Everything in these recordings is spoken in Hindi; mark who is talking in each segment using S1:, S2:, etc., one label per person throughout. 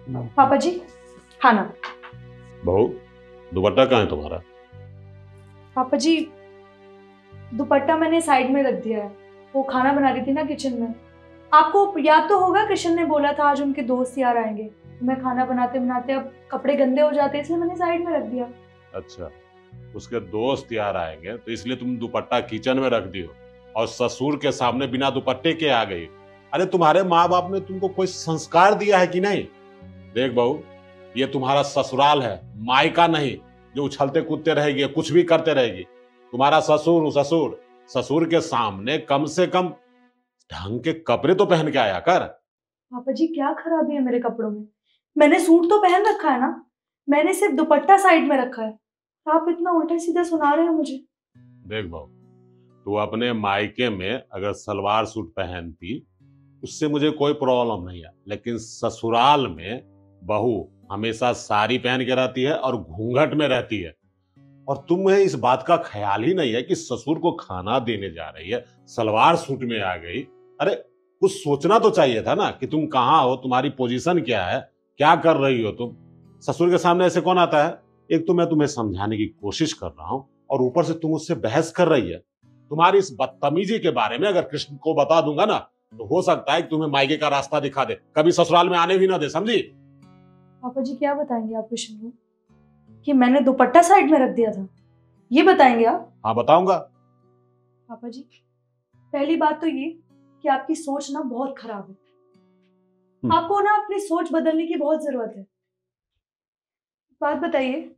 S1: पापा जी, खाना।
S2: बहू, दुपट्टा कहाँ है तुम्हारा?
S1: पापा जी, दुपट्टा मैंने साइड में रख दिया है। वो खाना बना रही थी ना किचन में। आपको याद तो होगा, कृष्ण ने बोला था आज उनके दोस्त यार आएंगे। मैं खाना बनाते बनाते अब कपड़े गंदे हो जाते, इसलिए मैंने साइड में रख दिया।
S2: अच्छा, उसके दोस्त यार आएंगे तो इसलिए तुम दुपट्टा किचन में रख दियो और ससुर के सामने बिना दुपट्टे के आ गई। अरे तुम्हारे माँ बाप ने तुमको कोई संस्कार दिया है कि नहीं? देख बहू, ये तुम्हारा ससुराल है, मायका नहीं जो उछलते कूदते रहेगी, कुछ भी करते रहेगी। तुम्हारा ससुर ससुर ससुर के सामने कम से कम ढंग के कपड़े तो पहन के आया कर।
S1: पापा जी, क्या खराबी है मेरे कपड़ों में? मैंने सूट तो पहन रखा है ना। मैंने सिर्फ दुपट्टा साइड में रखा है। आप इतना उल्टा सीधा सुना रहे हैं मुझे।
S2: देख बहू, तू अपने मायके में अगर सलवार सूट पहनती उससे मुझे कोई प्रॉब्लम नहीं है, लेकिन ससुराल में बहू हमेशा साड़ी पहन के रहती है और घूंघट में रहती है। और तुम्हें इस बात का ख्याल ही नहीं है कि ससुर को खाना देने जा रही है, सलवार सूट में आ गई। अरे कुछ सोचना तो चाहिए था ना कि तुम कहाँ हो, तुम्हारी पोजीशन क्या है, क्या कर रही हो तुम। ससुर के सामने ऐसे कौन आता है? एक तो मैं तुम्हें समझाने की कोशिश कर रहा हूं और ऊपर से तुम मुझसे बहस कर रही है। तुम्हारी इस बदतमीजी के बारे में अगर कृष्ण को बता दूंगा ना, तो हो सकता है कि तुम्हें मायके का रास्ता दिखा दे, कभी ससुराल में आने भी ना दे, समझी?
S1: पापा जी, क्या बताएंगे आप कृष्ण को कि मैंने दुपट्टा साइड में रख दिया था? ये बताएंगे आप?
S2: हाँ बताऊंगा।
S1: पापा जी, पहली बात तो ये कि आपकी सोच ना बहुत खराब है। आपको ना अपनी सोच बदलने की बहुत जरूरत है। बात बताइए,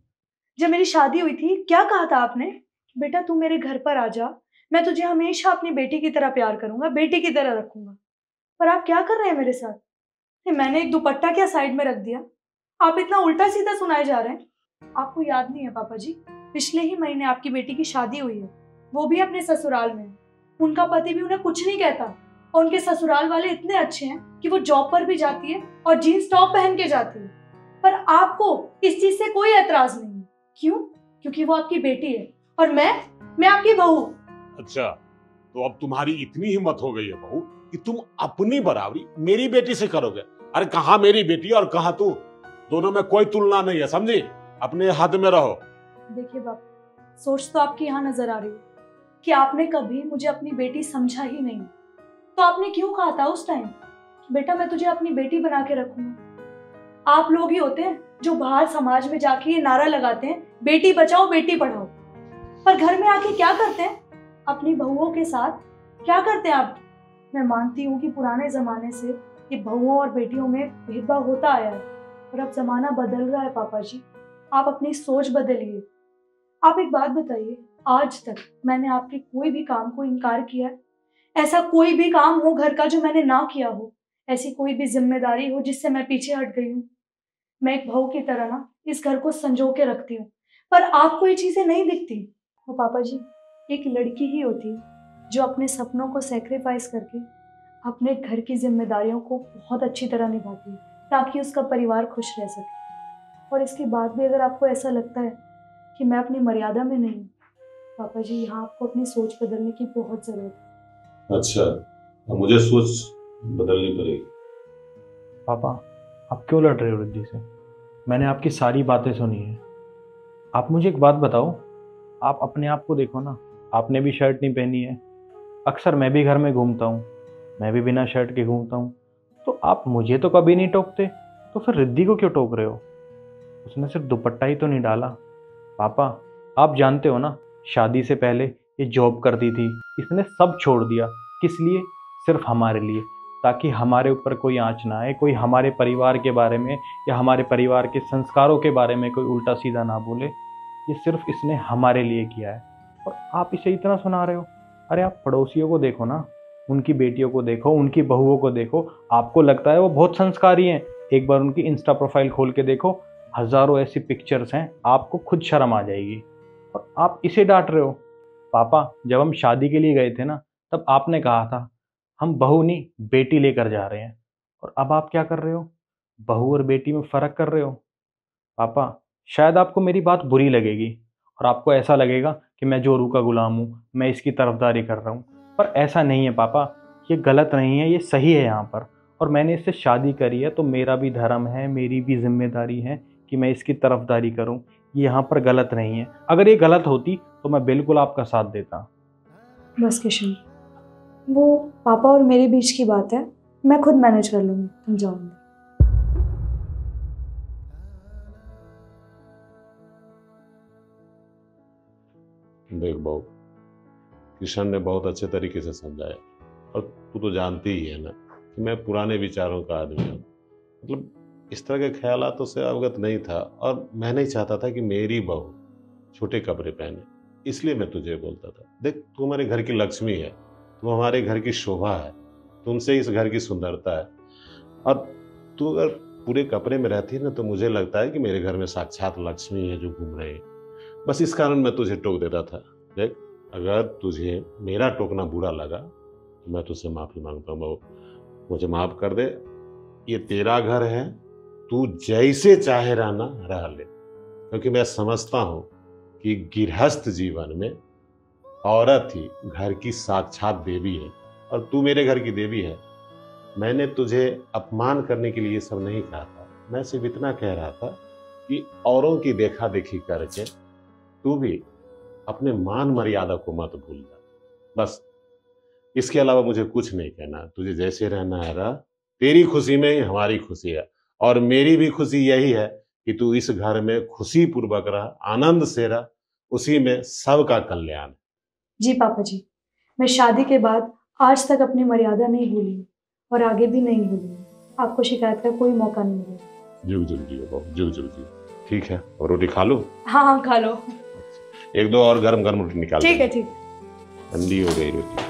S1: जब मेरी शादी हुई थी क्या कहा था आपने? बेटा तू मेरे घर पर आ जा, मैं तुझे हमेशा अपनी बेटी की तरह प्यार करूंगा, बेटी की तरह रखूंगा। पर आप क्या कर रहे हैं मेरे साथ? मैंने एक दुपट्टा क्या साइड में रख दिया? आप इतना उल्टा सीधा सुनाए जा रहे हैं। आपको याद नहीं है पापा जी, पिछले ही महीने आपकी बेटी की शादी हुई है, वो भी अपने ससुराल में। उनका पति भी उन्हें कुछ नहीं कहता और उनके ससुराल वाले इतने अच्छे हैं कि वो जॉब पर भी जाती है और जीन्स टॉप पहन के जाती है। पर आपको इस चीज से कोई एतराज नहीं है। क्यों? क्योंकि वो आपकी बेटी है और मैं आपकी बहू।
S2: अच्छा, तो अब तुम्हारी इतनी हिम्मत हो गई है बहू कि तुम अपनी बराबरी मेरी बेटी से करोगे? अरे कहाँ मेरी बेटी और कहाँ तू, दोनों में कोई तुलना नहीं है, समझी? अपने हद में रहो।
S1: देखिए बाप, सोच तो आपकी यहाँ नजर आ रही है कि आपने कभी मुझे अपनी बेटी समझा ही नहीं। तो आपने क्यों कहा था उस टाइम, बेटा मैं तुझे अपनी बेटी बना के रखूंगा? आप लोग ही होते हैं जो बाहर समाज में जाके ये नारा लगाते हैं, बेटी बचाओ बेटी पढ़ाओ। पर घर में आके क्या करते हैं अपनी बहुओं के साथ? क्या करते हैं आप? मैं मानती हूँ कि पुराने जमाने से ये बहुओं और बेटियों में भेदभाव होता आया है, पर अब जमाना बदल रहा है पापा जी। आप अपनी सोच बदलिए। आप एक बात बताइए, आज तक मैंने आपके कोई भी काम को इनकार किया है? ऐसा कोई भी काम हो घर का जो मैंने ना किया हो? ऐसी कोई भी जिम्मेदारी हो जिससे मैं पीछे हट गई हूँ? मैं एक बहू की तरह ना इस घर को संजो के रखती हूँ, पर आपको ये चीजें नहीं दिखती। तो पापा जी, एक लड़की ही होती है जो अपने सपनों को सेक्रीफाइस करके अपने घर की जिम्मेदारियों को बहुत अच्छी तरह निभाती है ताकि उसका परिवार खुश रह सके। और इसके बाद भी अगर आपको ऐसा लगता है कि मैं अपनी मर्यादा में नहीं हूँ, पापा जी यहाँ आपको अपनी सोच बदलने की बहुत जरूरत है।
S2: अच्छा, अब मुझे सोच बदलनी पड़ेगी।
S3: पापा, आप क्यों लड़ रहे हो रिद्धि से? मैंने आपकी सारी बातें सुनी है। आप मुझे एक बात बताओ, आप अपने आप को देखो ना। आपने भी शर्ट नहीं पहनी है। अक्सर मैं भी घर में घूमता हूँ, मैं भी बिना शर्ट के घूमता हूँ। तो आप मुझे तो कभी नहीं टोकते, तो फिर रिद्धि को क्यों टोक रहे हो? उसने सिर्फ दुपट्टा ही तो नहीं डाला। पापा, आप जानते हो ना, शादी से पहले ये जॉब करती थी, इसने सब छोड़ दिया। किस लिए? सिर्फ हमारे लिए, ताकि हमारे ऊपर कोई आँच ना आए, कोई हमारे परिवार के बारे में या हमारे परिवार के संस्कारों के बारे में कोई उल्टा सीधा ना बोले। ये सिर्फ इसने हमारे लिए किया है और आप इसे इतना सुना रहे हो। अरे आप पड़ोसियों को देखो ना, उनकी बेटियों को देखो, उनकी बहुओं को देखो। आपको लगता है वो बहुत संस्कारी हैं, एक बार उनकी इंस्टा प्रोफाइल खोल के देखो, हजारों ऐसी पिक्चर्स हैं, आपको खुद शर्म आ जाएगी। और आप इसे डांट रहे हो। पापा, जब हम शादी के लिए गए थे ना, तब आपने कहा था हम बहू नहीं बेटी लेकर जा रहे हैं, और अब आप क्या कर रहे हो? बहू और बेटी में फर्क कर रहे हो। पापा, शायद आपको मेरी बात बुरी लगेगी और आपको ऐसा लगेगा कि मैं जोरू का गुलाम हूँ, मैं इसकी तरफदारी कर रहा हूँ। पर ऐसा नहीं है पापा, ये गलत नहीं है, ये सही है यहाँ पर। और मैंने इससे शादी करी है, तो मेरा भी धर्म है, मेरी भी जिम्मेदारी है कि मैं इसकी तरफदारी करूं। ये यहाँ पर गलत नहीं है। अगर ये गलत होती तो मैं बिल्कुल आपका साथ देता।
S1: बस किशन, वो पापा और मेरे बीच की बात है, मैं खुद मैनेज कर लूंगी, तुम जाओ।
S2: देख बहू, किशन ने बहुत अच्छे तरीके से समझाया, और तू तो जानती ही है ना कि मैं पुराने विचारों का आदमी हूँ। मतलब इस तरह के ख्यालातों से अवगत नहीं था, और मैं नहीं चाहता था कि मेरी बहू छोटे कपड़े पहने, इसलिए मैं तुझे बोलता था। देख, तू हमारे घर की लक्ष्मी है, तू हमारे घर की शोभा है, तुमसे इस घर की सुंदरता है। और तू अगर पूरे कपड़े में रहती है ना, तो मुझे लगता है कि मेरे घर में साक्षात लक्ष्मी है जो घूम रही है। बस इस कारण मैं तुझे टोक देता था। देख, अगर तुझे मेरा टोकना बुरा लगा तो मैं तुझसे माफी मांगता हूँ बहू, मुझे माफ कर दे। ये तेरा घर है, तू जैसे चाहे रहना रह ले, क्योंकि मैं समझता हूँ कि गृहस्थ जीवन में औरत ही घर की साक्षात देवी है, और तू मेरे घर की देवी है। मैंने तुझे अपमान करने के लिए ये सब नहीं कहा था, मैं सिर्फ इतना कह रहा था कि औरों की देखा देखी करके तू भी अपने मान मर्यादा को मत भूल जा। बस इसके अलावा मुझे कुछ नहीं कहना। तुझे जैसे रहना है रह, तेरी खुशी में ही हमारी खुशी है, और मेरी भी खुशी यही है कि तू इस घर में खुशी पूर्वक रह, आनंद से रह, उसी में सबका कल्याण।
S1: जी पापा जी, मैं शादी के बाद आज तक अपनी मर्यादा नहीं भूली और आगे भी नहीं भूली। आपको शिकायत का कोई मौका नहीं मिलेगा।
S2: जुग जुग जियो बहू, जुग जुग जियो। ठीक है, और रोटी खा लो?
S1: हाँ हाँ खा लो।
S2: एक दो और गरम गरम रोटी निकाल।
S1: ठीक है, ठीक।
S2: ठंडी हो गई रोटी।